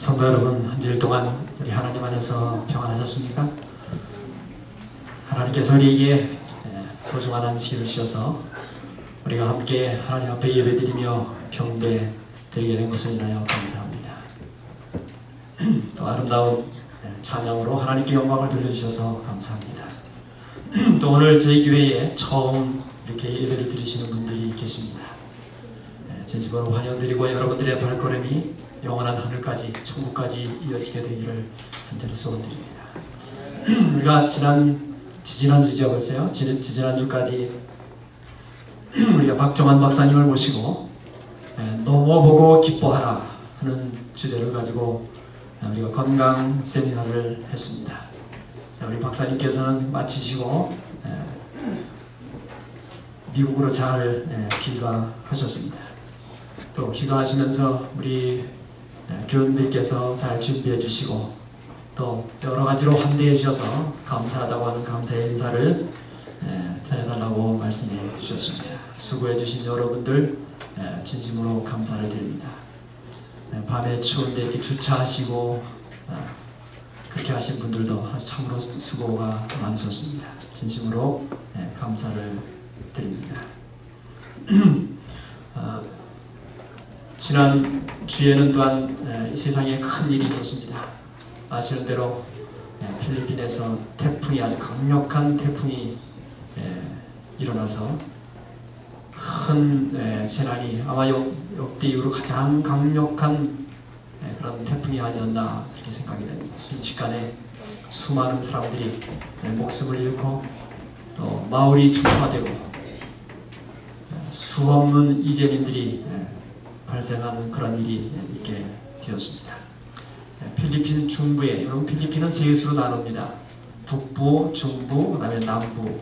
성도 여러분, 한 주일 동안 우리 하나님 안에서 평안하셨습니까? 하나님께서 우리에게 소중한 안식일을 주셔서 우리가 함께 하나님 앞에 예배드리며 경배 드리게 된 것을 인하여 감사합니다. 또 아름다운 찬양으로 하나님께 영광을 돌려주셔서 감사합니다. 또 오늘 저희 교회에 처음 이렇게 예배를 드리시는 분들이 계십니다. 진심으로 환영드리고 여러분들의 발걸음이 영원한 하늘까지 천국까지 이어지게 되기를 간절히 소원드립니다. 우리가 지지난주죠 벌써요. 지지난주까지 우리가 박정환 박사님을 모시고 넘어보고 기뻐하라 하는 주제를 가지고 우리가 건강 세미나를 했습니다. 우리 박사님께서는 마치시고 미국으로 잘 귀가하셨습니다. 또 귀가하시면서 우리 교인들께서 잘 준비해 주시고 또 여러 가지로 환대해 주셔서 감사하다고 하는 감사의 인사를 전해달라고 말씀해 주셨습니다. 수고해 주신 여러분들 진심으로 감사를 드립니다. 밤에 추운데 이렇게 주차하시고 그렇게 하신 분들도 참으로 수고가 많으셨습니다. 진심으로 감사를 드립니다. 지난 주에는 또한 세상에 큰 일이 있었습니다. 아시는 대로 필리핀에서 태풍이 아주 강력한 태풍이 일어나서 큰 재난이 아마 역대 이후로 가장 강력한 그런 태풍이 아니었나 그렇게 생각이 됩니다. 순식간에 수많은 사람들이 목숨을 잃고 또 마을이 전파되고 수없는 이재민들이 발생하는 그런 일이 있게 되었습니다. 필리핀 중부에, 여러분 필리핀은 세 수로 나눕니다. 북부, 중부, 그 다음에 남부.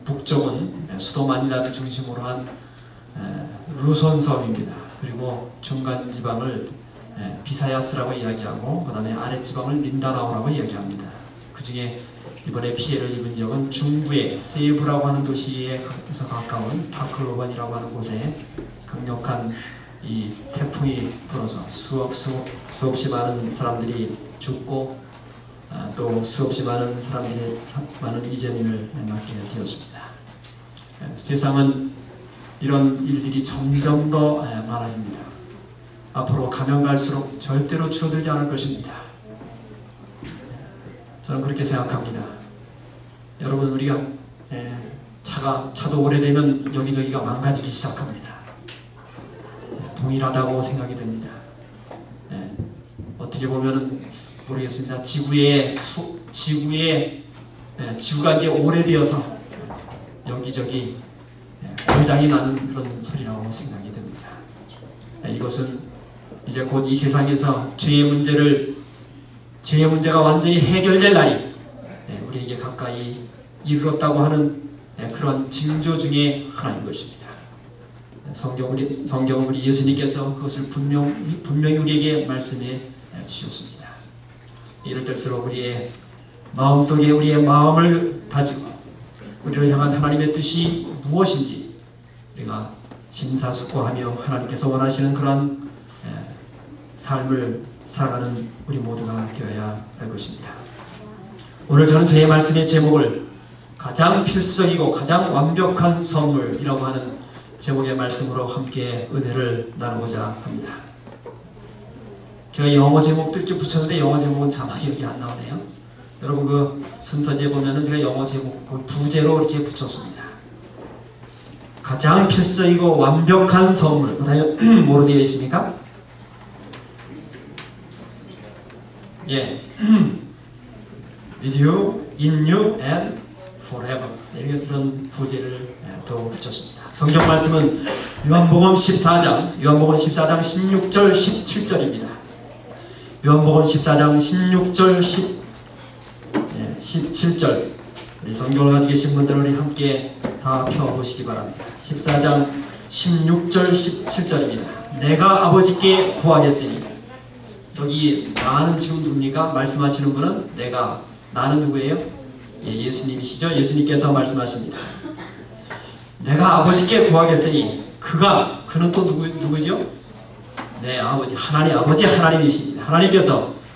북쪽은 수도 마닐라를 중심으로 한 루손 섬입니다. 그리고 중간 지방을 비사야스라고 이야기하고 그 다음에 아래 지방을 민다나오라고 이야기합니다. 그 중에 이번에 피해를 입은 지역은 중부의 세부라고 하는 도시에서 가까운 타클로반이라고 하는 곳에 강력한 이 태풍이 불어서 수없이 많은 사람들이 죽고 또 수없이 많은 사람들이 많은 이재민을 낳게 되었습니다. 세상은 이런 일들이 점점 더 많아집니다. 앞으로 가면 갈수록 절대로 줄어들지 않을 것입니다. 저는 그렇게 생각합니다. 여러분 우리가 차도 오래되면 여기저기가 망가지기 시작합니다. 동일하다고 생각이 듭니다. 어떻게 보면은 모르겠습니다. 지구가 이제 오래되어서 여기저기 고장이 나는 그런 소리라고 생각이 듭니다. 이것은 이제 곧 이 세상에서 죄의 문제가 완전히 해결될 날이 우리에게 가까이 이르렀다고 하는 그런 징조 중에 하나인 것입니다. 성경은 우리 예수님께서 그것을 분명히 우리에게 말씀해 주셨습니다. 이럴 때일수록 우리의 마음속에 우리의 마음을 다지고 우리를 향한 하나님의 뜻이 무엇인지 우리가 심사숙고하며 하나님께서 원하시는 그런 삶을 살아가는 우리 모두가 되어야 할 것입니다. 오늘 저는 저의 말씀의 제목을 가장 필수적이고 가장 완벽한 선물이라고 하는 제목의 말씀으로 함께 은혜를 나누고자 합니다. 제가 영어 제목도 이렇게 붙였는데 영어 제목은 자막이 여기 안 나오네요. 여러분 그 순서지에 보면은 제가 영어 제목 그 부제로 이렇게 붙였습니다. 가장 필수적이고 완벽한 선물. 그다음에 뭐로 되어 있습니까? 예, with you, in you, and forever. 이런 부제를 또 붙였습니다. 성경 말씀은 요한복음 14장 16절 17절입니다. 요한복음 14장 16절 17절 우리 성경을 가지고 계신 분들은 우리 함께 다 펴보시기 바랍니다. 14장 16절 17절입니다. 내가 아버지께 구하겠으니 여기 나는 지금 누굽니까? 말씀하시는 분은 나는 누구예요? 예수님이시죠? 예수님께서 말씀하십니다. 내가 아버지께 구하겠으니 그는 또 누구죠? 네, 아버지 하나님이십니다.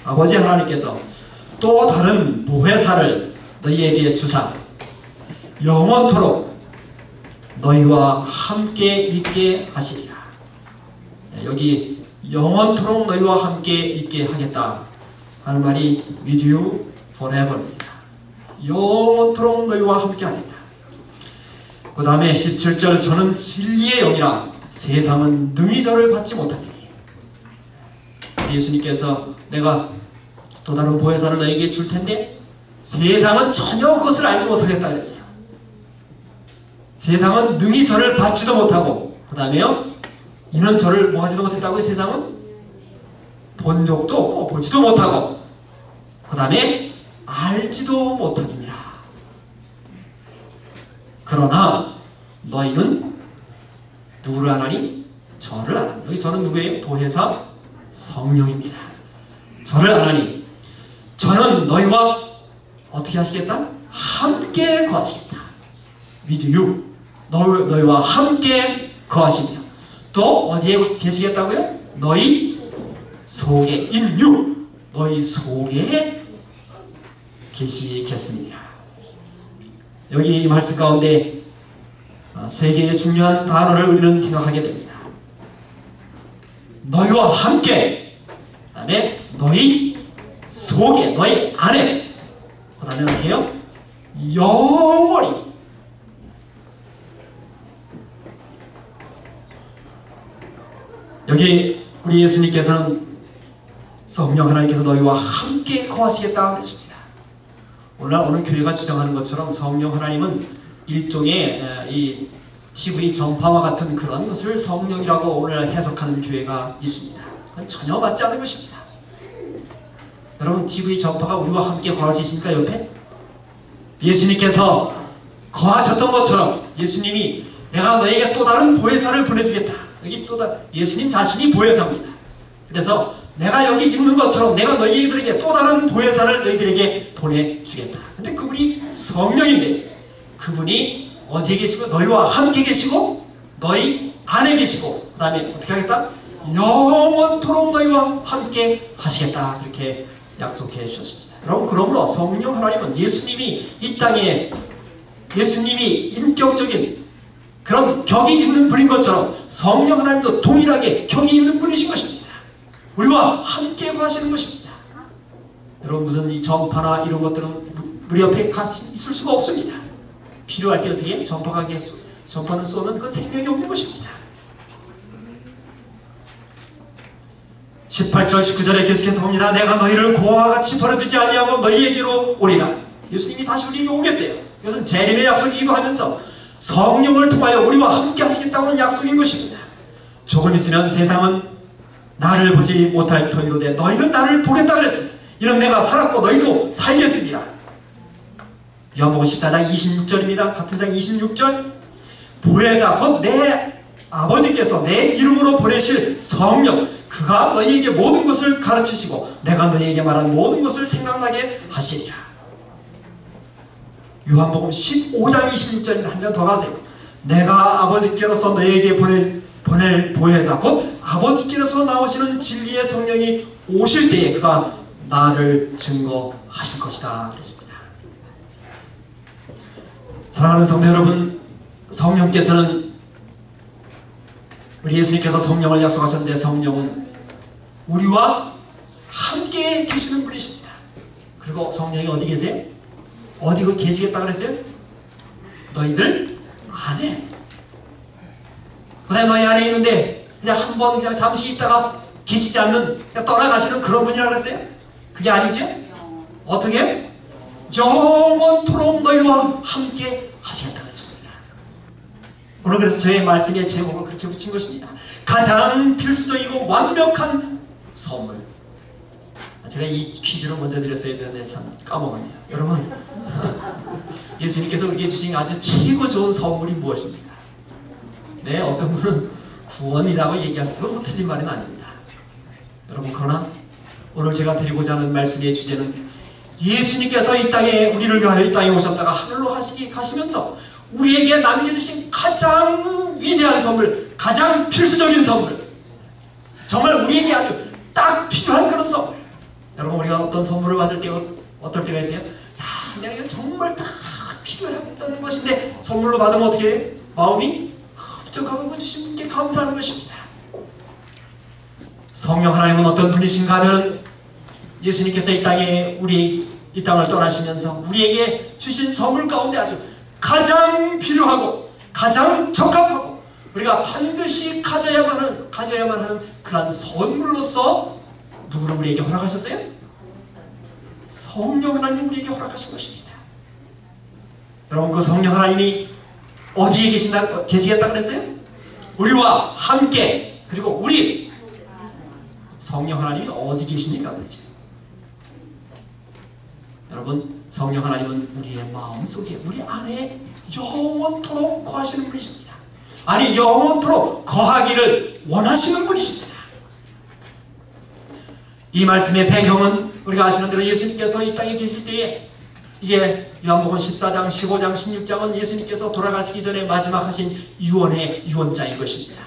아버지 하나님께서 또 다른 보혜사를 너희에게 주사 영원토록 너희와 함께 있게 하시리라. 네, 여기 영원토록 너희와 함께 있게 하겠다 하는 말이 with you forever입니다. 영원토록 너희와 함께 하겠다. 그 다음에 17절 저는 진리의 영이라 세상은 능히 저를 받지 못하리니. 예수님께서 내가 또 다른 보혜사를 너에게 줄 텐데 세상은 전혀 그것을 알지 못하겠다 그랬어요. 세상은 능히 저를 받지도 못하고 그 다음에요 이는 저를 뭐 하지도 못했다고요? 세상은 본 적도 없고 보지도 못하고 그 다음에 알지도 못하니라. 그러나 너희는 누구를 아나니? 저를 아나니. 여기 저는 누구예요? 보혜사 성령입니다. 저를 아나니 저는 너희와 어떻게 하시겠다? 함께 거하시겠다. with you. 너희와 함께 거하시며 또 어디에 계시겠다고요? 너희 속에 in you. 너희 속에 계시겠습니다. 여기 이 말씀 가운데 세 개의 중요한 단어를 우리는 생각하게 됩니다. 너희와 함께, 그 다음에 너희 속에, 너희 안에, 그 다음에 어떻게 해요? 영원히. 여기 우리 예수님께서는 성령 하나님께서 너희와 함께 거하시겠다 그러십니다. 오늘 교회가 주장하는 것처럼 성령 하나님은 일종의 이 TV 전파와 같은 그런 것을 성령이라고 오늘 해석하는 교회가 있습니다. 그건 전혀 맞지 않은 것입니다. 여러분 TV 전파가 우리와 함께 거할 수 있습니까? 옆에? 예수님께서 거하셨던 것처럼 예수님이 내가 너에게 또 다른 보혜사를 보내주겠다. 여기 예수님 자신이 보혜사입니다. 그래서 내가 여기 있는 것처럼 내가 너희들에게 또 다른 보혜사를 너희들에게 보내주겠다. 근데 그분이 성령인데 그분이 어디에 계시고 너희와 함께 계시고 너희 안에 계시고 그 다음에 어떻게 하겠다? 영원토록 너희와 함께 하시겠다. 그렇게 약속해 주셨습니다. 여러분 그러므로 성령 하나님은 예수님이 이 땅에 예수님이 인격적인 그런 격이 있는 분인 것처럼 성령 하나님도 동일하게 격이 있는 분이신 것입니다. 우리와 함께 거하시는 것입니다. 여러분 무슨 이 전파나 이런 것들은 우리 옆에 같이 있을 수가 없습니다. 필요할 때 어떻게 전파는 쏘는 그 생명이 없는 것입니다. 18절 19절에 계속해서 봅니다. 내가 너희를 고아와 같이 버려두지 아니하고 너희에게로 오리라. 예수님이 다시 우리에게 오겠대요. 이것은 재림의 약속이기도 하면서 성령을 통하여 우리와 함께 하시겠다는 약속인 것입니다. 조금 있으면 세상은 나를 보지 못할 터이로되 너희는 나를 보겠다 그랬습니다. 이는 내가 살았고 너희도 살겠습니다. 요한복음 14장 26절입니다. 같은 장 26절 보혜사 곧 내 아버지께서 내 이름으로 보내실 성령 그가 너희에게 모든 것을 가르치시고 내가 너희에게 말한 모든 것을 생각나게 하시리라. 요한복음 15장 26절입니다. 한 장 더 가세요. 내가 아버지께로서 너희에게 보낼 보혜사 곧 아버지께로서 나오시는 진리의 성령이 오실 때에 그가 나를 증거하실 것이다 그랬습니다. 사랑하는 성도 여러분, 성령께서는 우리 예수님께서 성령을 약속하셨는데 성령은 우리와 함께 계시는 분이십니다. 그리고 성령이 어디 계세요? 어디 계시겠다 그랬어요? 너희들 안에. 그다음에 너희 안에 있는데 그냥 한번 그냥 잠시 있다가 계시지 않는 그냥 떠나가시는 그런 분이라 그랬어요? 그게 아니죠? 어떻게? 영원토록 너희와 함께 하시겠다 그랬습니다. 오늘 그래서 저의 말씀의 제목을 그렇게 붙인 것입니다. 가장 필수적이고 완벽한 선물. 제가 이 퀴즈를 먼저 드렸어야 되는데 참 까먹었네요. 여러분 예수님께서 우리에게 주신 아주 최고 좋은 선물이 무엇입니까? 네, 어떤 분은 구원이라고 얘기할 수도 틀린 말은 아닙니다. 여러분 그러나 오늘 제가 드리고자 하는 말씀의 주제는 예수님께서 이 땅에 우리를 위하여 이 땅에 오셨다가 하늘로 가시면서 우리에게 남겨주신 가장 위대한 선물, 가장 필수적인 선물, 정말 우리에게 아주 딱 필요한 그런 선물. 여러분, 우리가 어떤 선물을 받을 때 어떨 때가 있어요? 야, 내가 이거 정말 딱 필요했던 것인데 선물로 받으면 어떻게 해요? 마음이 흡족하고 주신 분께 감사하는 것입니다. 성령 하나님은 어떤 분이신가 하면 예수님께서 이 땅에 이 땅을 떠나시면서 우리에게 주신 선물 가운데 아주 가장 필요하고 가장 적합하고 우리가 반드시 가져야만 하는 그러한 선물로서 누구를 우리에게 허락하셨어요? 성령 하나님 우리에게 허락하신 것입니다. 여러분, 그 성령 하나님이 어디에 계시겠다 그랬어요? 우리와 함께. 그리고 우리 성령 하나님이 어디 계십니까 그러지? 여러분, 성령 하나님은 우리의 마음속에 우리 안에 영원토록 거하시는 분이십니다. 아니, 영원토록 거하기를 원하시는 분이십니다. 이 말씀의 배경은 우리가 아시는 대로 예수님께서 이 땅에 계실 때에 이제 요한복음 14장, 15장, 16장은 예수님께서 돌아가시기 전에 마지막 하신 유언의 유언자인 것입니다.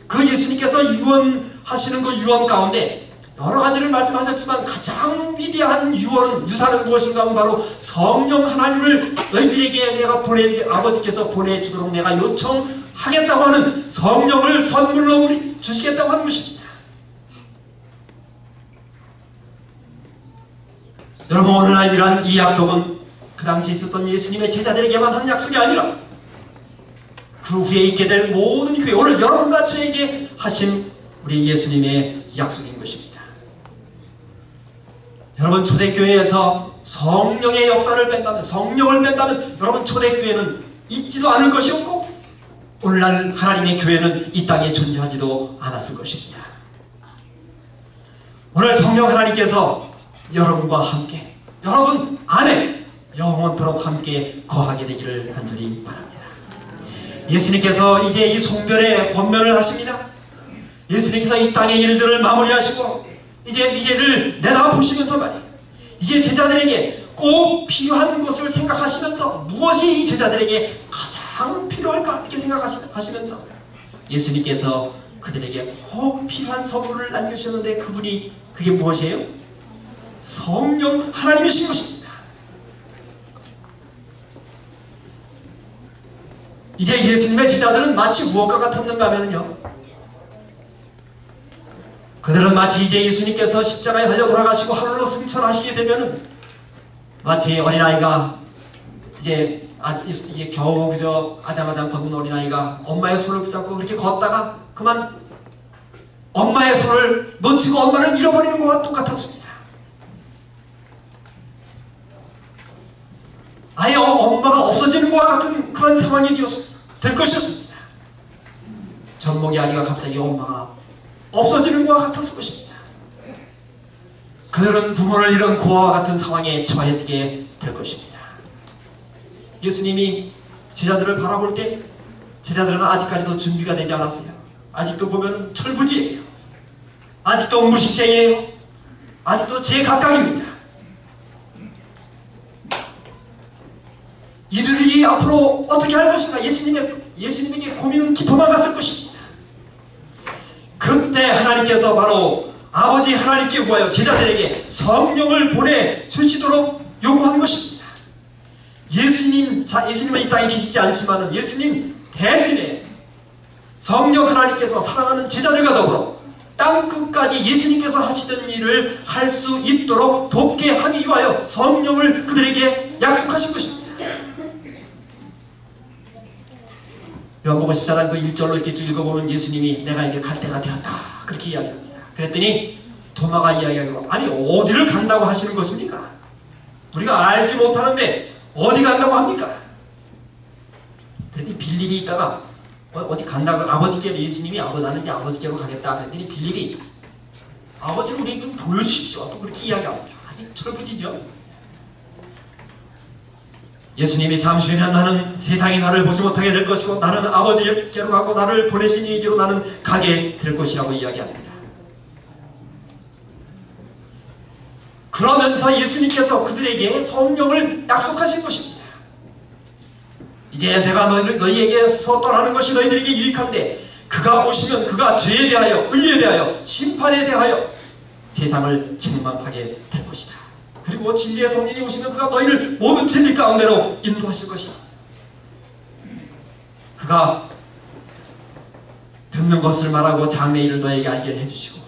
그 예수님께서 유언하시는 그 유언 가운데 여러 가지를 말씀하셨지만 가장 위대한 유사는 무엇인가 하면 바로 성령 하나님을 너희들에게 내가 아버지께서 보내주도록 내가 요청하겠다고 하는 성령을 선물로 우리 주시겠다고 하는 것입니다. 여러분, 오늘날 이러한 이 약속은 그 당시 있었던 예수님의 제자들에게만 한 약속이 아니라 그 후에 있게 될 모든 교회, 오늘 여러분과 저에게 하신 우리 예수님의 약속인 것입니다. 여러분, 초대교회에서 성령의 역사를 뺀다면, 성령을 뺀다면 여러분, 초대교회는 있지도 않을 것이었고 오늘날 하나님의 교회는 이 땅에 존재하지도 않았을 것입니다. 오늘 성령 하나님께서 여러분과 함께, 여러분 안에 영원토록 함께 거하게 되기를 간절히 바랍니다. 예수님께서 이제 이 송별의 권면을 하십니다. 예수님께서 이 땅의 일들을 마무리하시고 이제 미래를 내다보시면서 말이에요. 이제 제자들에게 꼭 필요한 것을 생각하시면서 무엇이 이 제자들에게 가장 필요할까 이렇게 생각하시면서 예수님께서 그들에게 꼭 필요한 선물을 남겨주셨는데 그게 무엇이에요? 성령 하나님이신 것입니다. 이제 예수님의 제자들은 마치 무엇과 같았는가 하면요, 그들은 마치 이제 예수님께서 십자가에 달려 돌아가시고 하늘로 승천하시게 되면은 마치 어린아이가 이제 겨우 그저 아장아장 걷는 어린아이가 엄마의 손을 붙잡고 그렇게 걷다가 그만 엄마의 손을 놓치고 엄마를 잃어버리는 것과 똑같았습니다. 아예 엄마가 없어지는 것과 같은 그런 상황이 될 것이었습니다. 젖먹이 아기가 갑자기 엄마가 없어지는 것과 같았을 것입니다. 그들은 부모를 잃은 고아와 같은 상황에 처해지게 될 것입니다. 예수님이 제자들을 바라볼 때 제자들은 아직까지도 준비가 되지 않았어요. 아직도 보면 철부지예요. 아직도 무식쟁이에요. 아직도 제각각입니다. 이들이 앞으로 어떻게 할 것인가? 예수님에게 고민은 깊어만 갔을 것입니다. 그때 하나님께서 바로 아버지 하나님께 구하여 제자들에게 성령을 보내주시도록 요구한 것입니다. 예수님은 이 땅에 계시지 않지만 예수님 대신에 성령 하나님께서 사랑하는 제자들과 더불어 땅끝까지 예수님께서 하시던 일을 할 수 있도록 돕게 하기 위하여 성령을 그들에게 약속하신 것입니다. 요한복음 14장 그 1절로 이렇게 쭉 읽어보면 예수님이 내가 이제 갈 때가 되었다 그렇게 이야기합니다. 그랬더니 도마가 이야기하고 아니 어디를 간다고 하시는 것입니까? 우리가 알지 못하는데 어디 간다고 합니까? 그랬더니 빌립이 있다가 어디 간다고 아버지께로 예수님이 나는 이제 아버지께로 가겠다 그랬더니 빌립이 아버지를 우리에게 보여주십시오 또 그렇게 이야기합니다. 아직 철부지죠. 예수님이 잠시 후에 나는 세상이 나를 보지 못하게 될 것이고 나는 아버지께로 가고 나를 보내신 이에게로 나는 가게 될 것이라고 이야기합니다. 그러면서 예수님께서 그들에게 성령을 약속하신 것입니다. 이제 내가 너희에게서 떠나는 것이 너희들에게 유익한데 그가 오시면 그가 죄에 대하여, 의에 대하여, 심판에 대하여 세상을 책망하게 될 것이다. 그리고 진리의 성령이 오시면 그가 너희를 모든 진리 가운데로 인도하실 것이다. 그가 듣는 것을 말하고 장래일을 너에게 알게 해주시고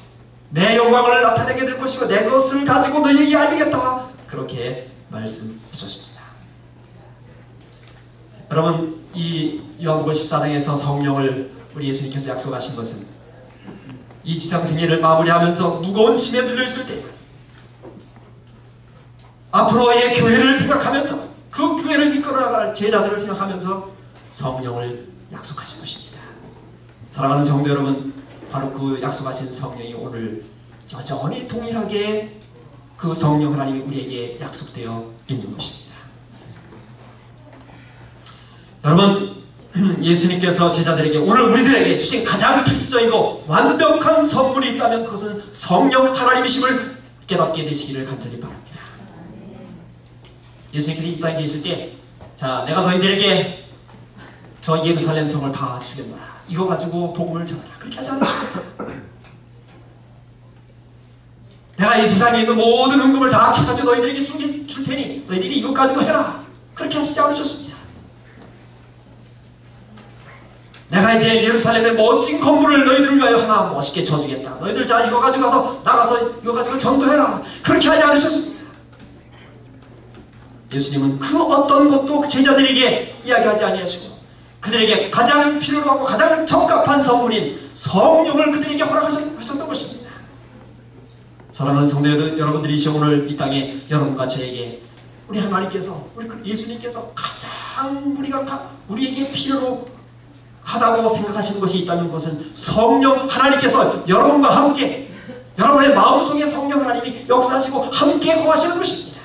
내 영광을 나타내게 될 것이고 내 것을 가지고 너에게 알리겠다. 그렇게 말씀하셨습니다. 여러분, 이 요한복음 14장에서 성령을 우리 예수님께서 약속하신 것은 이 지상생애를 마무리하면서 무거운 짐에 들려있을 때 앞으로의 교회를 생각하면서 그 교회를 이끌어나갈 제자들을 생각하면서 성령을 약속하신 것입니다. 사랑하는 성도 여러분, 바로 그 약속하신 성령이 오늘 여전히 동일하게 그 성령 하나님이 우리에게 약속되어 있는 것입니다. 여러분, 예수님께서 제자들에게 오늘 우리들에게 주신 가장 필수적이고 완벽한 선물이 있다면 그것은 성령 하나님이심을 깨닫게 되시기를 간절히 바랍니다. 예수님께서 이 땅에 계실 때, 자, 내가 너희들에게 저 예루살렘 성을 다 주겠노라, 이거 가지고 복음을 전하라, 그렇게 하지 않으십니까? 내가 이 세상에 있는 모든 은금을 다 캐가지고 너희들에게 줄 테니 너희들이 이것 가지고 해라, 그렇게 하시지 않으셨습니다. 내가 이제 예루살렘의 멋진 건물을 너희들을 위하여 하나 멋있게 쳐주겠다, 너희들 자 이거 가지고 가서 나가서 이거 가지고 전도해라, 그렇게 하지 않으셨습니다. 예수님은 그 어떤 것도 제자들에게 이야기하지 아니하시고 그들에게 가장 필요로 하고 가장 적합한 선물인 성령을 그들에게 허락하셨던 것입니다. 사랑하는 성도 여러분들이시여, 오늘 이 땅에 여러분과 저에게 우리 하나님께서, 우리 예수님께서 가장 우리에게 필요로 하다고 생각하시는 것이 있다면 그것은 성령 하나님께서 여러분과 함께, 여러분의 마음속에 성령 하나님이 역사하시고 함께 거하시는 것입니다.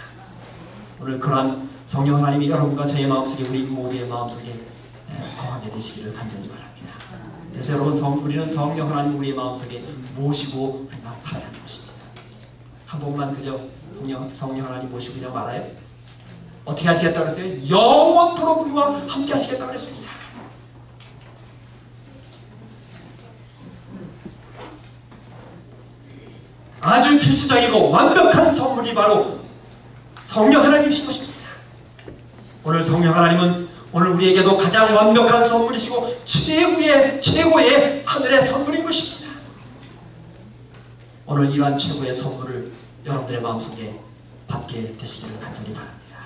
오늘 그러한 성령 하나님이 여러분과 저의 마음속에, 우리 모두의 마음속에 거하게 되시기를 간절히 바랍니다. 그래서 여러분, 우리는 성령 하나님 우리의 마음속에 모시고 그냥 살아야 하는 것입니다. 한 번만 그저 성령 하나님 모시고 그냥 말아요? 어떻게 하시겠다고 했어요? 영원토록 우리와 함께 하시겠다고 했습니다. 아주 필수적이고 완벽한 선물이 바로 성령 하나님이신 것입니다. 오늘 성령 하나님은 오늘 우리에게도 가장 완벽한 선물이시고 최고의 하늘의 선물인 것입니다. 오늘 이러한 최고의 선물을 여러분들의 마음속에 받게 되시기를 간절히 바랍니다.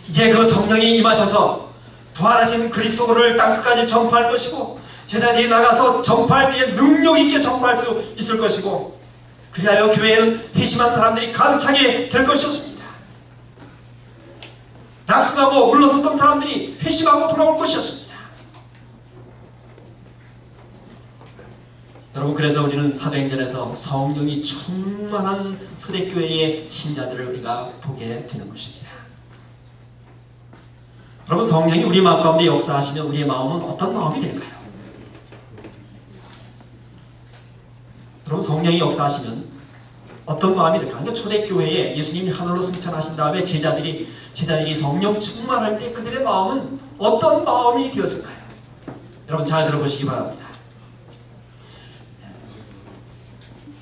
이제 그 성령이 임하셔서 부활하신 그리스도를 땅끝까지 전파할 것이고 제자들이 나가서 전파할 때에 능력 있게 전파할 수 있을 것이고, 그리하여 교회에는 회심한 사람들이 가득 차게 될 것이었습니다. 낙심하고 물러섰던 사람들이 회심하고 돌아올 것이었습니다. 여러분, 그래서 우리는 사도행전에서 성령이 충만한 초대교회의 신자들을 우리가 보게 되는 것입니다. 여러분, 성령이 우리 마음 가운데 역사하시면 우리의 마음은 어떤 마음이 될까요? 여러분, 성령이 역사하시면 어떤 마음이 될까? 그러니까 초대교회에 예수님이 하늘로 승천하신 다음에 제자들이 성령 충만할 때 그들의 마음은 어떤 마음이 되었을까요? 여러분, 잘 들어보시기 바랍니다.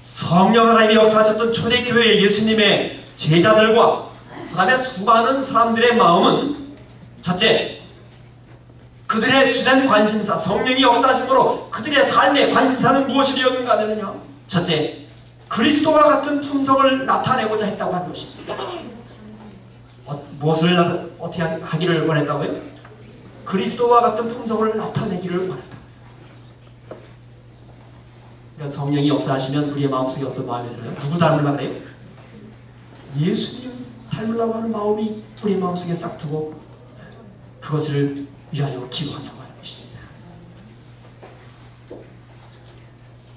성령 하나님이 역사하셨던 초대교회의 예수님의 제자들과 그 다음에 수많은 사람들의 마음은, 첫째, 그들의 주된 관심사, 성령이 역사하심으로 그들의 삶의 관심사는 무엇이 되었는가 하면요, 첫째, 그리스도와 같은 품성을 나타내고자 했다고 하는 것입니다. 무엇을 어떻게 하기를 원했다고요? 그리스도와 같은 품성을 나타내기를 원했다고요. 그러니까 성령이 역사하시면 우리의 마음속에 어떤 마음이 들어요? 누구 닮으려고 그래요? 예수님 닮으려고 하는 마음이 우리 마음속에 싹트고 그것을 위하여 기도한다고 하는 것입니다.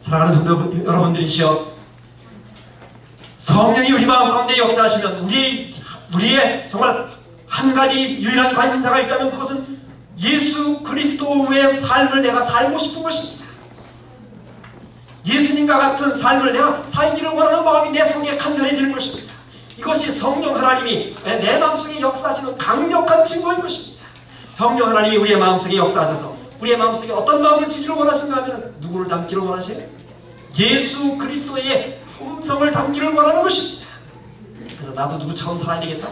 사랑하는 성도 여러분들이시여, 성령이 우리 마음 가운데 역사하시면 우리의 정말 한 가지 유일한 관심사가 있다면 그것은 예수 그리스도의 삶을 내가 살고 싶은 것입니다. 예수님과 같은 삶을 내가 살기를 원하는 마음이 내 속에 간절해지는 것입니다. 이것이 성령 하나님이 내 마음속에 역사하시는 강력한 증거인 것입니다. 성령 하나님이 우리의 마음속에 역사하셔서 우리의 마음속에 어떤 마음을 주기를 원하신가 하면 누구를 담기를 원하세요? 예수 그리스도의 품성을 담기를 원하는 것입니다. 그래서 나도 누구처럼 살아야 되겠다.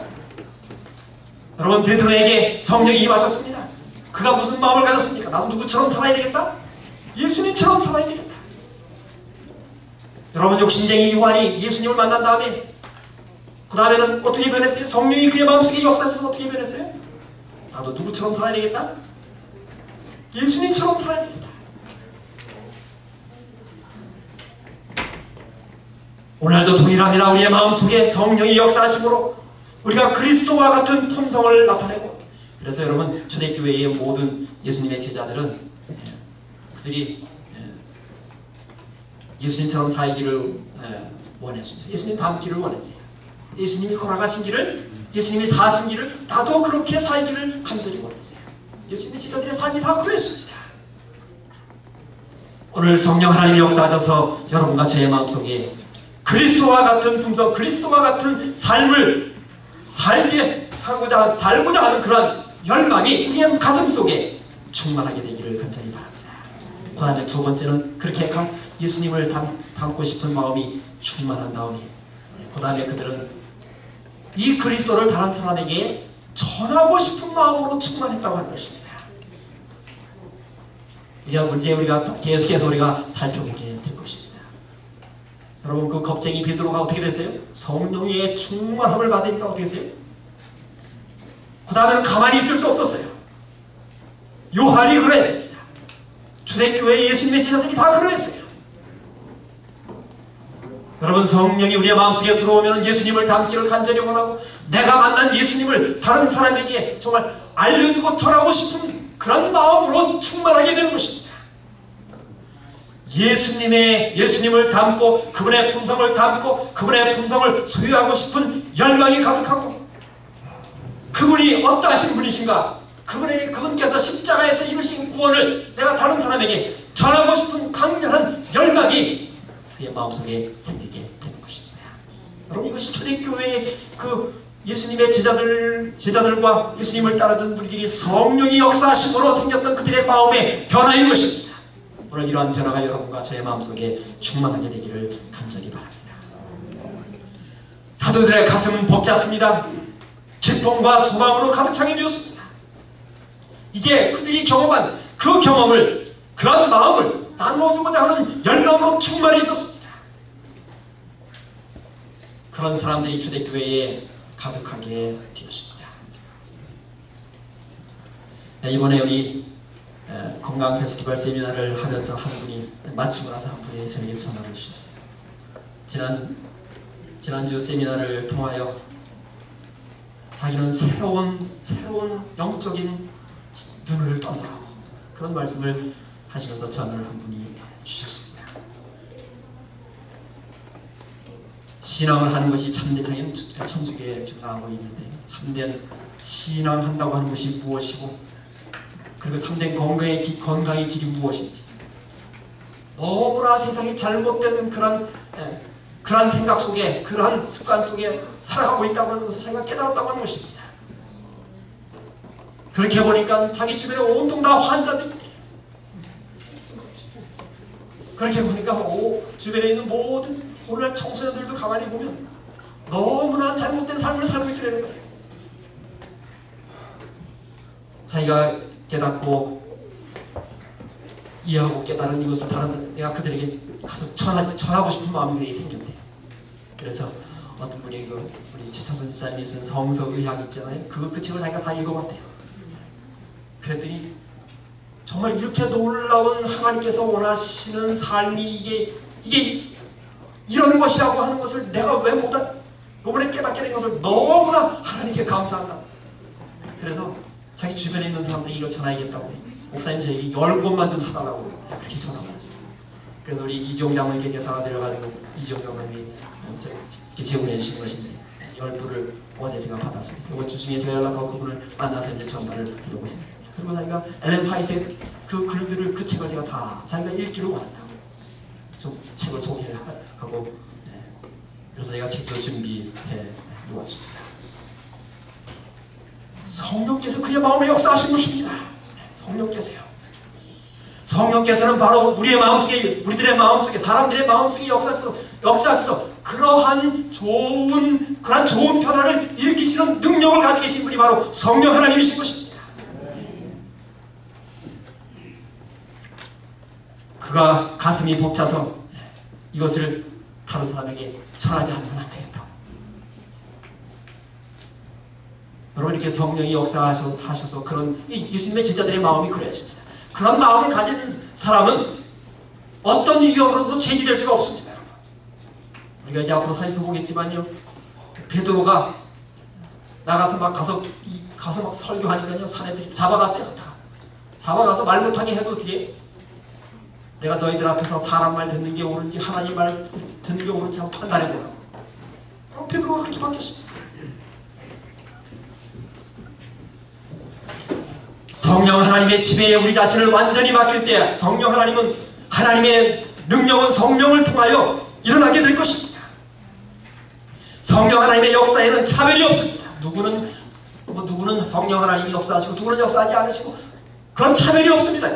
여러분, 베드로에게 성령이 임하셨습니다. 그가 무슨 마음을 가졌습니까? 나도 누구처럼 살아야 되겠다? 예수님처럼 살아야 되겠다. 여러분, 욕심쟁이 요한이 예수님을 만난 다음에 그 다음에는 어떻게 변했어요? 성령이 그의 마음속에 역사하셔서 어떻게 변했어요? 나도 누구처럼 살아야 되겠다? 예수님처럼 살아야 되겠다. 오늘도 동일합니다. 우리의 마음속에 성령이 역사하심으로 우리가 그리스도와 같은 품성을 나타내고, 그래서 여러분, 초대교회의 모든 예수님의 제자들은 그들이 예수님처럼 살기를 원했습니다. 예수님 닮기를 원했어요. 예수님이 걸어가신 길을, 예수님이 사신 길을 나도 그렇게 살기를 간절히 원했어요. 예수님의 제자들의 삶이 다 그랬습니다. 오늘 성령 하나님이 역사하셔서 여러분과 저의 마음속에 그리스도와 같은 품성, 그리스도와 같은 삶을 살고자 하는 그런 열망이 우리의 가슴 속에 충만하게 되기를 간절히 바랍니다. 그 다음에 두 번째는 그렇게 예수님을 닮고 싶은 마음이 충만한 다음에, 그 다음에 그들은 이 그리스도를 다른 사람에게 전하고 싶은 마음으로 충만했다고 하는 것입니다. 이 문제 우리가 계속해서 우리가 살펴보게 될 것입니다. 여러분, 그 겁쟁이 베드로가 어떻게 됐어요? 성령의 충만함을 받으니까 어떻게 됐어요? 그 다음에는 가만히 있을 수 없었어요. 요한이 그랬습니다. 초대교회 예수님의 제자들이 다 그랬어요. 여러분, 성령이 우리의 마음속에 들어오면 예수님을 닮기를 간절히 원하고, 내가 만난 예수님을 다른 사람에게 정말 알려주고 전하고 싶은 그런 마음으로 충만하게 되는 것입니다. 예수님을 닮고 그분의 품성을 닮고 그분의 품성을 소유하고 싶은 열망이 가득하고, 그분이 어떠하신 분이신가, 그분께서 십자가에서 이루신 구원을 내가 다른 사람에게 전하고 싶은 강렬한 열망이 그의 마음속에 생기게 되는 것입니다. 여러분, 이것이 초대교회의 그 예수님의 제자들과 예수님을 따르던 분들이 성령이 역사하심으로 생겼던 그들의 마음의 변화인 것입니다. 오늘 이러한 변화가 여러분과 저의 마음속에 충만하게 되기를 간절히 바랍니다. 사도들의 가슴은 벅찼습니다. 기쁨과 소망으로 가득 차게 되었습니다. 이제 그들이 경험한 그 경험을, 그런 마음을 나누어주고자 하는 열망으로 충만해 있었습니다. 그런 사람들이 초대교회에 가득하게 되었습니다. 이번에 우리 건강 페스티벌 세미나를 하면서 한 분이, 마치고 나서 한 분이 저에게 전화를 주셨어요. 지난주 세미나를 통하여 자기는 새로운 영적인 눈을 떠보라고 그런 말씀을 하시면서 전화를 한 분이 주셨습니다. 신앙을 하는 것이 참된, 자기는 천주교에 지금 나오고 있는데, 참된 신앙한다고 하는 것이 무엇이고, 그리고 참된 건강의 길이 무엇인지, 너무나 세상이 잘못된 그러한 생각 속에, 그러한 습관 속에 살아가고 있다고 하는 것을 자기가 깨달았다고 하는 것입니다. 그렇게 보니까 자기 주변에 온통 다 환자들이, 그렇게 보니까 주변에 있는 모든 오늘날 청소년들도 가만히 보면 너무나 잘못된 삶을 살고 있더라는 거예요. 자기가 깨닫고 이해하고 깨달은 이것을 다른 사람, 내가 그들에게 가서 전하고 싶은 마음이 생겼대요. 그래서 어떤 분이 우리 최찬선 집사님이 쓴 성서의학 있잖아요. 그 책을 자기가 다 읽어봤대요. 그랬더니 정말 이렇게 놀라운 하나님께서 원하시는 삶이 이게 이런 것이라고 하는 것을 내가 왜 이번에 깨닫게 된 것을 너무나 하나님께 감사한다. 그래서 자기 주변에 있는 사람들이 이거 전화하겠다고, 목사님 저에게 10권만 좀 사달라고 그렇게 전화받았어요. 그래서 우리 이지용 장로님께 제사가 내려가지고 이지용 장로님이 제공해 주신 것인데 10부를 어제 제가 받았어요. 이번 주 중에 제가 연락하고 그분을 만나서 이제 전달을 해보고 있습니다. 그리고 자기가 엘렌 화이트의 그 글들을, 그 책을 제가 다 자기가 읽기를 원한다고 좀 책을 소개하고, 그래서 제가 책도 준비해 놓았습니다. 성령께서 그의 마음에 역사하신 것입니다. 성령께서요. 성령께서는 바로 우리의 마음속에, 우리들의 마음속에, 사람들의 마음속에 역사하셔서 그러한 좋은 변화를 일으키시는 능력을 가지고 계신 분이 바로 성령 하나님이신 것입니다. 그가 가슴이 벅차서 이것을 다른 사람에게 전하지 않으면 안 되겠다. 여러분, 이렇게 성령이 역사하셔서 그런 예수님의 제자들의 마음이 그랬습니다. 그런 마음을 가진 사람은 어떤 위협으로도 제지될 수가 없습니다. 우리가 이제 앞으로 살펴보겠지만요, 베드로가 나가서 막 설교하니까요, 사내들이 잡아갔어요. 잡아가서 말 못하게 해도 어떻게, 내가 너희들 앞에서 사람 말 듣는 게 옳은지 하나님 말 듣는 게 옳은지 한번 판단해보라고. 그럼 베드로가 그렇게 바뀌었습니다. 성령 하나님의 지배에 우리 자신을 완전히 맡길 때 성령 하나님은, 하나님의 능력은 성령을 통하여 일어나게 될 것입니다. 성령 하나님의 역사에는 차별이 없습니다. 누구는 성령 하나님이 역사하시고 누구는 역사하지 않으시고 그런 차별이 없습니다.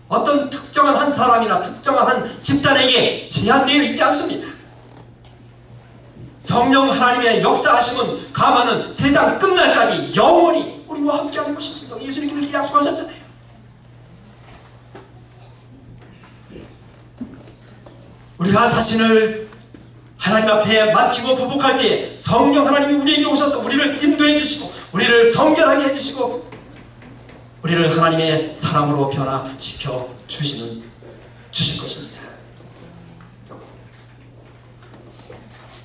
어떤 특정한 한 사람이나 특정한 한 집단에게 제한되어 있지 않습니다. 성령 하나님의 역사하심은 가마는 세상 끝날까지 영원히 우리와 함께하는 것입니다. 예수님께서 그렇게 약속하셨잖아요. 우리가 자신을 하나님 앞에 맡기고 부복할 때 성령 하나님이 우리에게 오셔서 우리를 인도해 주시고 우리를 성결하게 해주시고 우리를 하나님의 사람으로 변화시켜 주실 것입니다.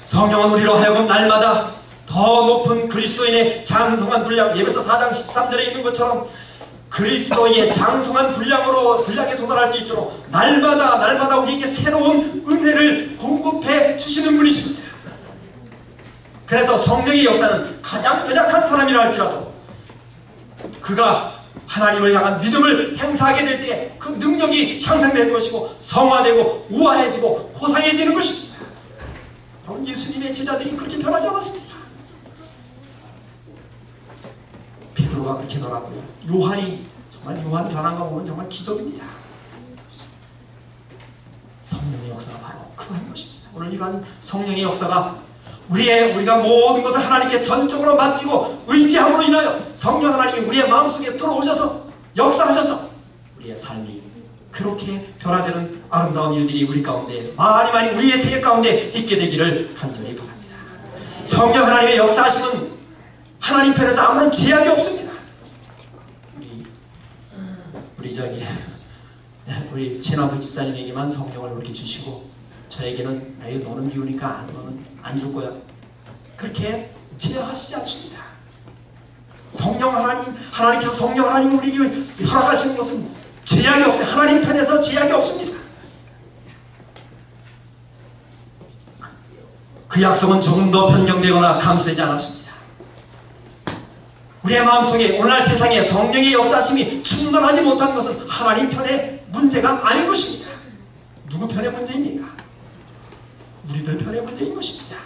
성령은 우리로 하여금 날마다 더 높은 그리스도인의 장성한 분량, 예배서 4장 13절에 있는 것처럼 그리스도의 장성한 분량에 도달할 수 있도록 날마다 우리에게 새로운 은혜를 공급해 주시는 분이십니다. 그래서 성령의 역사는 가장 연약한 사람이라 할지라도 그가 하나님을 향한 믿음을 행사하게 될 때 그 능력이 향상될 것이고 성화되고 우아해지고 고상해지는 것입니다. 여러분, 예수님의 제자들이 그렇게 변하지 않았습니다. 베드로가 그렇게 변하고요. 요한 변한 거 보면 정말 기적입니다. 성령의 역사가 바로 그한 것입니다. 오늘 이러한 성령의 역사가 우리가 모든 것을 하나님께 전적으로 맡기고 의지함으로 인하여 성령 하나님이 우리의 마음속에 들어오셔서 역사하셔서 우리의 삶이 그렇게 변화되는 아름다운 일들이 우리 가운데 많이 우리의 세계 가운데 있게 되기를 간절히 바랍니다. 성령 하나님의 역사하심은 하나님 편에서 아무런 제약이 없습니다. 우리 최남수 집사님에게만 성령을 그렇게 주시고 저에게는 너는 미우니까 너는 안 줄 거야, 그렇게 제약하시지 않습니다. 하나님께서 성령 하나님 우리에게 허락하시는 것은 제약이 없어요. 하나님 편에서 제약이 없습니다. 그 약속은 조금 더 변경되거나 감소되지 않았습니다. 우리의 마음속에 오늘날 세상에 성령의 역사심이 충만하지 못한 것은 하나님 편의 문제가 아닌 것입니다. 누구 편의 문제입니까? 우리들 편의 문제인 것입니다.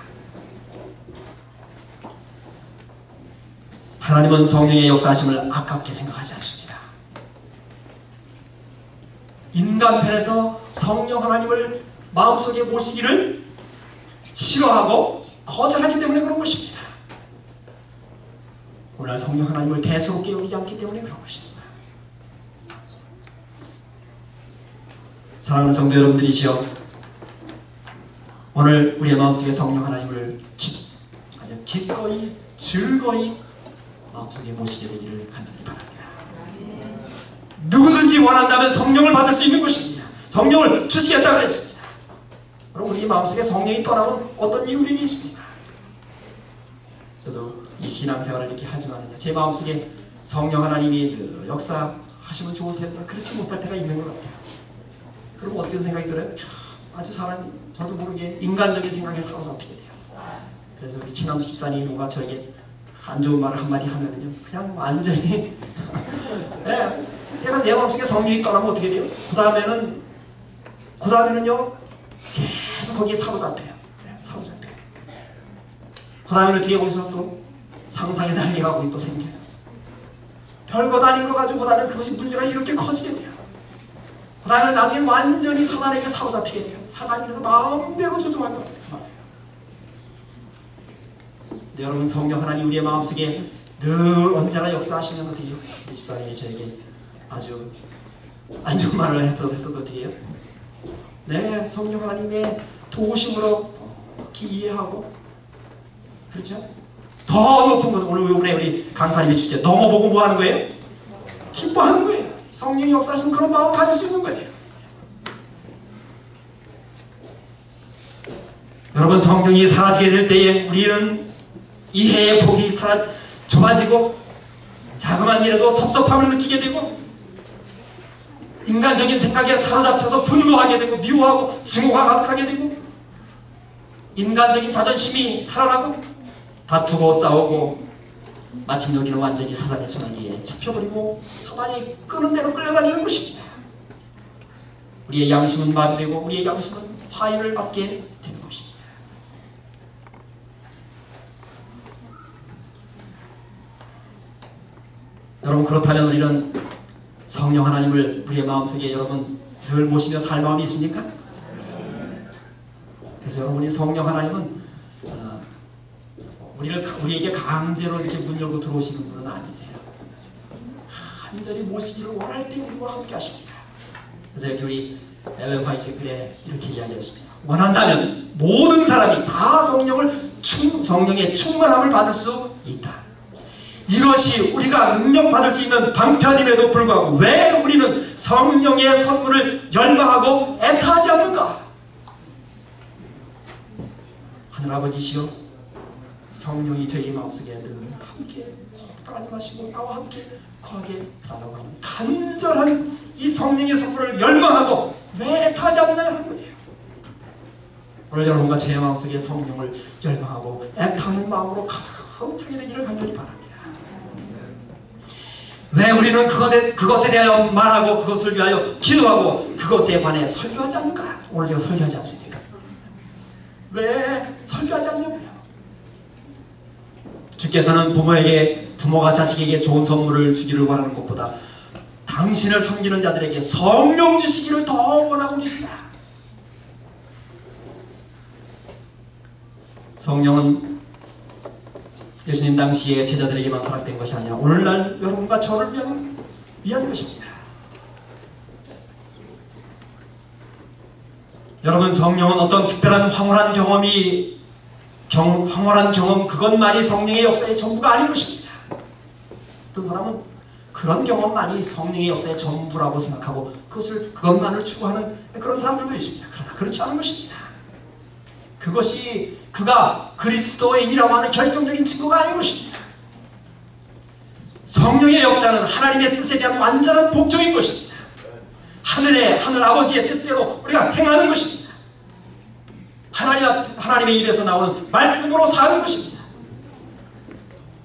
하나님은 성령의 역사심을 아깝게 생각하지 않습니다. 인간 편에서 성령 하나님을 마음속에 모시기를 싫어하고 거절하기 때문에 그런 것입니다. 오늘 성령 하나님을 대수롭게 여기지 않기 때문에 그런 것입니다. 사랑하는 성도 여러분들이시여, 오늘 우리의 마음속에 성령 하나님을 아주 기꺼이 즐거이 마음속에 모시게 되기를 간절히 바랍니다. 누구든지 원한다면 성령을 받을 수 있는 것입니다. 성령을 주시겠다고 했습니다. 그럼 우리 마음속에 성령이 떠나면 어떤 일이 우리에게 있습니까? 저도 이 신앙생활을 이렇게 하지만요, 제 마음속에 성령 하나님이 늘 역사하시면 좋을 텐데 그렇지 못할 때가 있는 것 같아요. 그럼 어떤 생각이 들어요? 아주 사람이 저도 모르게 인간적인 생각에 사로잡히게 돼요. 그래서 우리 친남수 집사님과 저에게 안 좋은 말을 한마디 하면은요, 그냥 완전히 네, 내가 내 마음속에 성령이 떠나면 어떻게 돼요? 그 다음에는요 계속 거기에 사로잡혀요. 네, 사로잡혀요. 그 다음에는 뒤에 거기서 또 상상의 난리가 거기 또 생겨요. 별것 아닌 거 가지고 그 다음에 그것이 문제가 이렇게 커지게 돼요. 그 다음에 나중에 완전히 사단에게 사로잡히게 돼요. 사단이 그래서 마음대로 조종할 것 같아요. 네, 여러분, 성령 하나님 우리의 마음속에 늘 언제나 역사하시면 어떻게 해요? 이 집사님이 저에게 아주 안 좋은 말을 했어도 어떻게 해요? 네, 성령 하나님의 도우심으로 이해하고, 그렇죠? 더 높은 것, 오늘 우리 강사님의 주제 넘어보고 뭐 하는 거예요? 기뻐하는 거예요. 성령이 역사하시면 그런 마음을 가질 수 있는 거예요. 여러분, 성령이 사라지게 될 때에 우리는 이해의 폭이 좁아지고 자그마한 일에도 섭섭함을 느끼게 되고 인간적인 생각에 사로잡혀서 분노하게 되고 미워하고 증오가 가득하게 되고 인간적인 자존심이 살아나고 다투고 싸우고 마침 여기는 완전히 사단의 손아귀에 잡혀버리고 사단이 끄는 대로 끌려다니는 것입니다. 우리의 양심은 마비되고 우리의 양심은 화해를 받게 되는 것입니다. 여러분, 그렇다면 우리는 성령 하나님을 우리의 마음속에 여러분 늘 모시며 살 마음이 있습니까? 그래서 여러분이 성령 하나님은 우리에게 강제로 이렇게 문 열고 들어오시는 분은 아니세요. 간절히 모시기를 원할 때 우리와 함께 하십니다. 그래서 여기 우리 엘렌 화이트가 이렇게 이야기했습니다. 원한다면 모든 사람이 다 성령의 충만함을 받을 수 있다. 이것이 우리가 능력받을 수 있는 방편임에도 불구하고 왜 우리는 성령의 선물을 열망하고 애타하지 않는가? 하늘아버지시여, 성령이 저희 마음속에 늘 함께 떠나지 마시고 나와 함께 거하게 달라고 하는 간절한 이 성령의 선물을 열망하고 왜 애타하지 않느냐 하는 거예요. 오늘 여러분과 제 마음속에 성령을 열망하고 애타하는 마음으로 가득 차게 되기를 간절히 바랍니다. 왜 우리는 그것에 대하여 말하고 그것을 위하여 기도하고 그것에 관해 설교하지 않는가? 오늘 제가 설교하지 않습니까? 왜 설교하지 않냐고요? 주께서는 부모가 자식에게 좋은 선물을 주기를 원하는 것보다 당신을 섬기는 자들에게 성령 주시기를 더 원하고 계시다. 성령은 예수님 당시에 제자들에게만 허락된 것이 아니라 오늘날 여러분과 저를 위한 것입니다. 여러분, 성령은 어떤 특별한 황홀한 경험 그것만이 성령의 역사의 전부가 아닌 것입니다. 어떤 사람은 그런 경험만이 성령의 역사의 전부라고 생각하고 그것만을 추구하는 그런 사람들도 있습니다. 그러나 그렇지 않은 것입니다. 그것이 그가 그리스도인이라고 하는 결정적인 증거가 아닌 것입니다. 성령의 역사는 하나님의 뜻에 대한 완전한 복종인 것입니다. 하늘 아버지의 뜻대로 우리가 행하는 것입니다. 하나님의 입에서 나오는 말씀으로 사는 것입니다.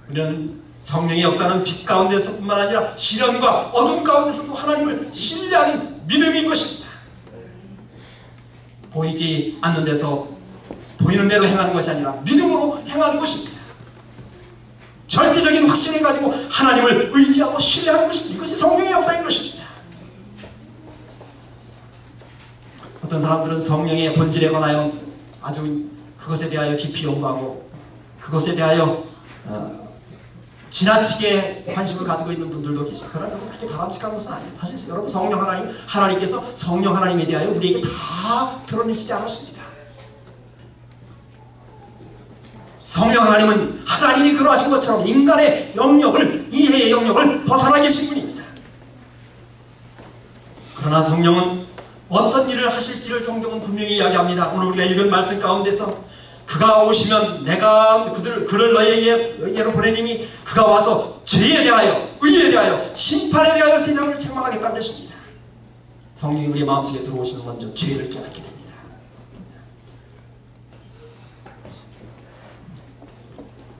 우리는 성령의 역사는 빛 가운데서뿐만 아니라 시련과 어둠 가운데서도 하나님을 신뢰하는 믿음인 것입니다. 보이지 않는 데서 보이는 대로 행하는 것이 아니라 믿음으로 행하는 것입니다. 절대적인 확신을 가지고 하나님을 의지하고 신뢰하는 것입니다. 이것이 성령의 역사인 것입니다. 어떤 사람들은 성령의 본질에 관하여 아주 그것에 대하여 깊이 연구하고 그것에 대하여 지나치게 관심을 가지고 있는 분들도 계십니다. 그러나 그것은 그렇게 바람직한 것은 아니에요. 사실 여러분, 하나님께서 성령 하나님에 대하여 우리에게 다 드러내시지 않았습니다. 성령 하나님은 하나님이 그러하신 것처럼 인간의 영역을, 이해의 영역을 벗어나 계신 분입니다. 그러나 성령은 어떤 일을 하실지를 성경은 분명히 이야기합니다. 오늘 우리가 읽은 말씀 가운데서 그가 오시면 내가 그를 너희에게로 보내님이 그가 와서 죄에 대하여, 의에 대하여, 심판에 대하여 세상을 책망하겠다는 것입니다. 성령이 우리의 마음속에 들어오시면 먼저 죄를 깨닫게 됩니다.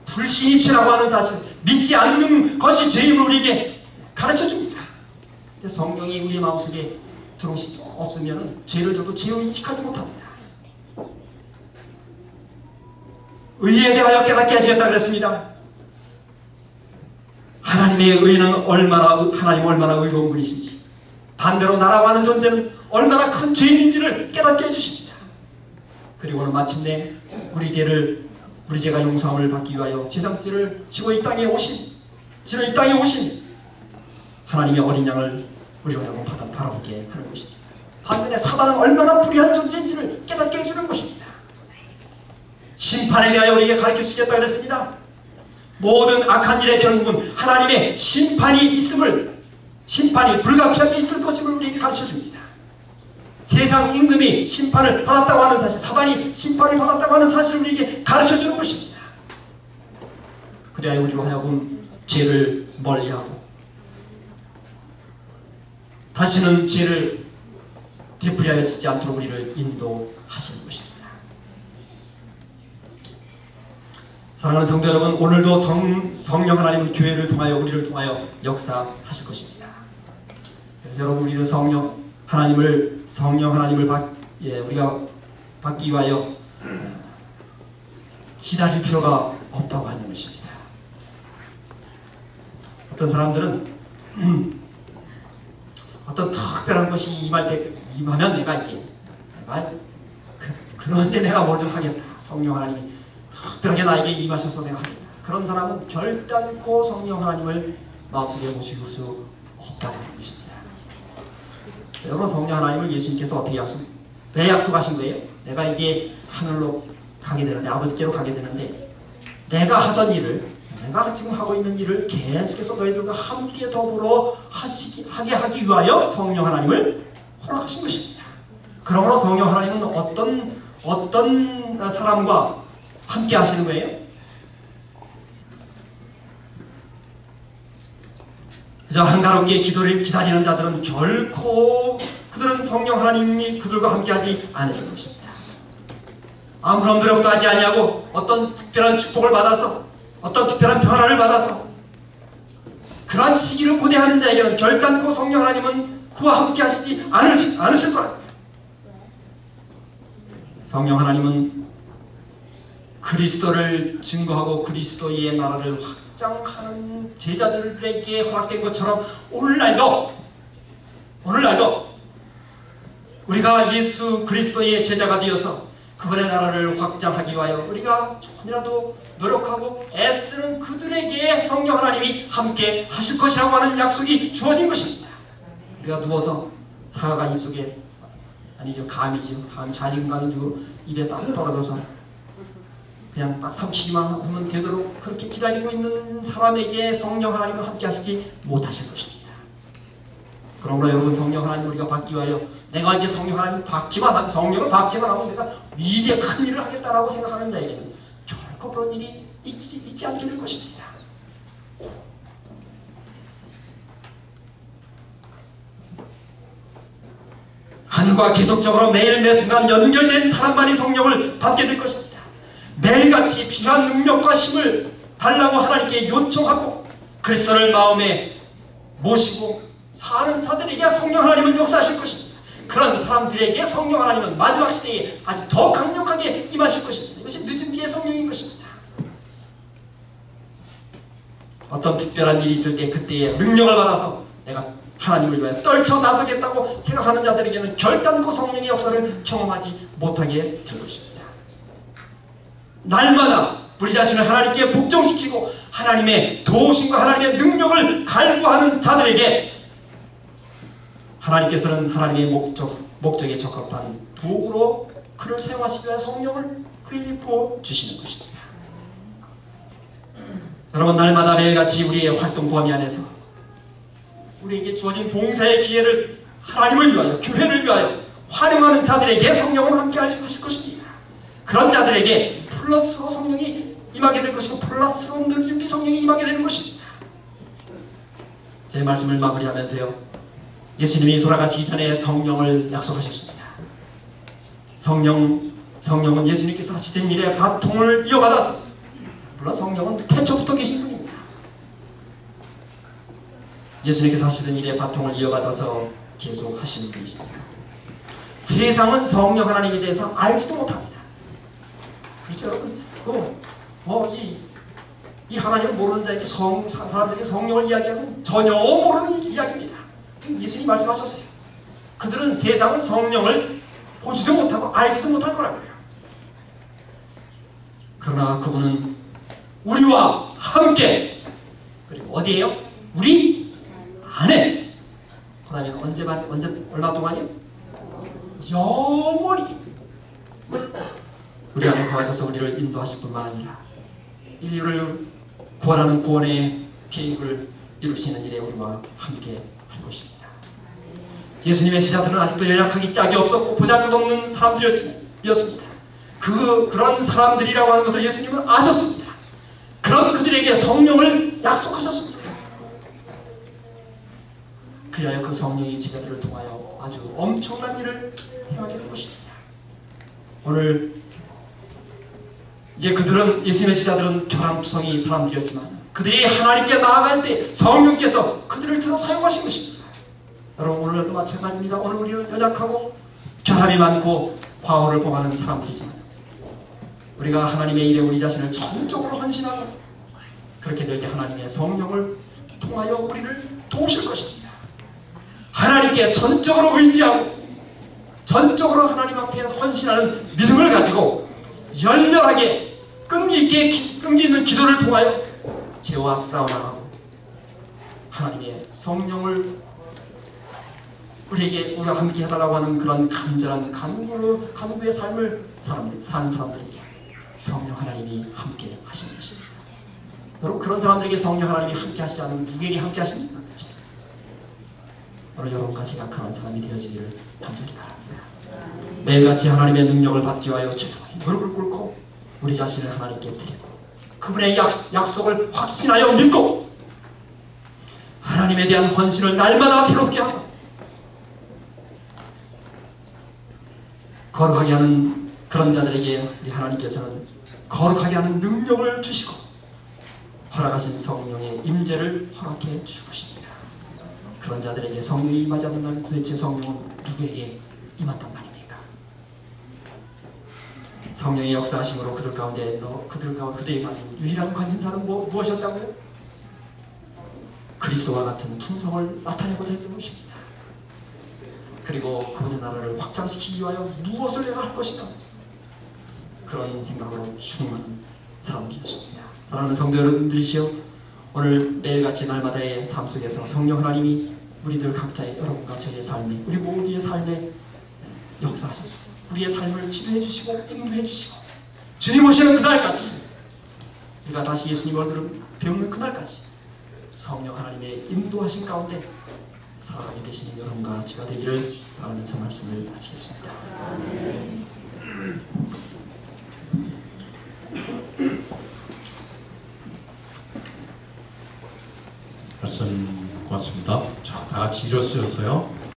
불신이 죄라고 하는 사실, 믿지 않는 것이 죄임을 우리에게 가르쳐줍니다. 성령이 우리의 마음속에 들어오시지 없으면 죄를 져도 죄를 인식하지 못합니다. 의에 대하여 깨닫게 하시겠다 그랬습니다. 하나님의 의는 하나님 얼마나 의로운 분이신지 반대로 나라고 하는 존재는 얼마나 큰 죄인인지를 깨닫게 해주십니다. 그리고는 마침내 우리 죄가 용서함을 받기 위하여 세상 죄를 지고 이 땅에 오신 하나님의 어린 양을 우리가 여러분 바라보게 하는 것입니다. 반면에 사단은 얼마나 불의한 존재인지를 깨닫게 해주는 것입니다. 심판에 대하여 우리에게 가르쳐주겠다 그랬습니다. 모든 악한 일의 결국은 하나님의 심판이 불가피하게 있을 것임을 우리에게 가르쳐줍니다. 세상 임금이 심판을 받았다고 하는 사실, 사단이 심판을 받았다고 하는 사실을 우리에게 가르쳐주는 것입니다. 그래야 우리로 하여금 죄를 멀리하고 다시는 죄를 되풀이하여 짓지 않도록 우리를 인도하시는 것입니다. 사랑하는 성도 여러분, 오늘도 성령 하나님은 교회를 통하여 우리를 통하여 역사하실 것입니다. 그래서 여러분, 우리는 성령 하나님을 우리가 받기 위하여 기다릴 필요가 없다고 하는 것입니다. 어떤 사람들은 어떤 특별한 것이 임하면 내가 그런데 내가 뭘 좀 하겠다. 성령 하나님이 특별하게 나에게 임하셔서 내가 하겠다. 그런 사람은 결단코 성령 하나님을 마음속에 모실 수 없다고 하는 것입니다. 여러분, 성령 하나님을 예수님께서 어떻게 왜 약속하신 거예요? 내가 이제 하늘로 가게 되는데, 아버지께로 가게 되는데, 내가 하던 일을, 내가 지금 하고 있는 일을 계속해서 너희들과 함께 더불어 하게 하기 위하여 성령 하나님을 허락하신 것입니다. 그러므로 성령 하나님은 어떤 사람과 함께 하시는 거예요? 그저 한가롭게 기도를 기다리는 자들은 결코 그들은 성령 하나님이 그들과 함께하지 않으실 것입니다. 아무런 노력도 하지 아니하고 어떤 특별한 축복을 받아서, 어떤 특별한 변화를 받아서 그러한 시기를 고대하는 자에게는 결단코 성령 하나님은 그와 함께하시지 않으실 거라고요. 성령 하나님은 그리스도를 증거하고 그리스도의 나라를 확장하는 제자들에게 허락된 것처럼 오늘날도 우리가 예수 그리스도의 제자가 되어서 그분의 나라를 확장하기 위하여 우리가 조금이라도 노력하고 애쓰는 그들에게 성령 하나님이 함께 하실 것이라고 하는 약속이 주어진 것입니다. 우리가 누워서 사과가 입속에, 아니죠, 감이죠, 잘 익은 감이 입에 딱 떨어져서 그냥 딱 삼키기만 하면 되도록 그렇게 기다리고 있는 사람에게 성령 하나님은 함께 하시지 못하실 것입니다. 그러므로 여러분, 성령 하나님 우리가 받기 위하여 내가 이제 성령을 받기만 하면 내가 위대한 큰 일을 하겠다라고 생각하는 자에게는 결코 그런 일이 있지 않게 될 것입니다. 하늘과 계속적으로 매일 매순간 연결된 사람만이 성령을 받게 될 것입니다. 매일같이 필요한 능력과 힘을 달라고 하나님께 요청하고 그리스도를 마음에 모시고 사는 자들에게 성령 하나님은 역사하실 것입니다. 그런 사람들에게 성령 하나님은 마지막 시대에 아주 더 강력하게 임하실 것입니다. 이것이 늦은 뒤의 성령인 것입니다. 어떤 특별한 일이 있을 때 그때의 능력을 받아서 내가 하나님을 위해 떨쳐나서겠다고 생각하는 자들에게는 결단코 성령의 역사를 경험하지 못하게 될 것입니다. 날마다 우리 자신을 하나님께 복종시키고 하나님의 도우심과 하나님의 능력을 갈구하는 자들에게 하나님께서는 하나님의 목적에 적합한 도구로 그를 사용하시기 위해 성령을 그에게 부어주시는 것입니다. 여러분, 날마다 매일같이 우리의 활동 범위 안에서 우리에게 주어진 봉사의 기회를 하나님을 위하여, 교회를 위하여 활용하는 자들에게 성령은 함께 하실 것입니다. 그런 자들에게 플러스로 성령이 임하게 될 것이고 플러스로 늦은 성령이 임하게 되는 것입니다. 제 말씀을 마무리하면서요, 예수님이 돌아가시기 전에 성령을 약속하셨습니다. 성령은 예수님께서 하시던 일에 바통을 이어받아서, 물론 성령은 태초부터 계신 분입니다. 예수님께서 하시던 일에 바통을 이어받아서 계속 하시는 분이십니다. 세상은 성령 하나님에 대해서 알지도 못합니다. 그렇죠, 여러분? 이 하나님을 모르는 자에게 사람들에게 성령을 이야기하는 전혀 모르는 이야기입니다. 예수님이 말씀하셨어요. 그들은 세상은 성령을 보지도 못하고 알지도 못할 거라고요. 그러나 그분은 우리와 함께, 그리고 어디에요? 우리 안에. 그 다음에 언제 얼마 동안이요? 영원히 우리 안에 거하셔서 우리를 인도하실 뿐만 아니라 인류를 구원하는 구원의 계획을 이루시는 일에 우리와 함께 할 것입니다. 예수님의 제자들은 아직도 연약하기 짝이 없었고 보잘것없는 사람들이었습니다. 그런 사람들이라고 하는 것을 예수님은 아셨습니다. 그런 그들에게 성령을 약속하셨습니다. 그리하여 그 성령이 제자들을 통하여 아주 엄청난 일을 행하게 된 것입니다. 오늘 이제 그들은, 예수님의 제자들은 결함투성이 사람들이었지만 그들이 하나님께 나아갈 때 성령께서 그들을 들어 사용하신 것입니다. 여러분, 오늘도 마찬가지입니다. 오늘 우리는 연약하고 결함이 많고 과오를 범하는 사람들이지만 우리가 하나님의 일에 우리 자신을 전적으로 헌신하고 그렇게 될 때 하나님의 성령을 통하여 우리를 도우실 것입니다. 하나님께 전적으로 의지하고 전적으로 하나님 앞에 헌신하는 믿음을 가지고 열렬하게 끈기 있는 기도를 통하여 죄와 싸워나가고 하나님의 성령을 우리가 함께 해달라고 하는 그런 간절한 간구의 삶을 사는 사람들에게 성령 하나님이 함께 하시는 것입니다. 여러분, 그런 사람들에게 성령 하나님이 함께 하시지 않으면 누구에게 함께 하십니까? 오늘 여러분과 제가 그런 사람이 되어지기를 간절히 바랍니다. 매일같이 하나님의 능력을 받기 위하여 무릎을 꿇고 우리 자신을 하나님께 드리고 그분의 약속을 확신하여 믿고 하나님에 대한 헌신을 날마다 새롭게 하고 거룩하게 하는 그런 자들에게 우리 하나님께서는 거룩하게 하는 능력을 주시고 허락하신 성령의 임재를 허락해 주실 것입니다. 그런 자들에게 성령이 임하지 않는 날 도대체 성령은 누구에게 임한단 말입니까? 성령의 역사하심으로 그들 가운데 그들이 가진 유일한 관심사는 무엇이었다고요? 그리스도와 같은 품성을 나타내고자 했던 것입니다. 그리고 그분의 나라를 확장시키기 위하여 무엇을 내가 할 것인가? 그런 생각으로 충만한 사람들이었습니다. 사랑하는 성도 여러분들이시여, 오늘 매일같이 날마다의 삶 속에서 성령 하나님이 우리들 각자의, 여러분과 저의 삶에, 우리 모두의 삶에 역사하셔서 우리의 삶을 지도해 주시고 인도해 주시고 주님 오시는 그날까지, 우리가 다시 예수님 얼굴을 배우는 그날까지 성령 하나님의 인도하신 가운데 살아가게 되시는 여러분과 제가 되기를 바라면서 말씀을 마치겠습니다. 말씀 고맙습니다. 자, 다 같이 일어서셔서요.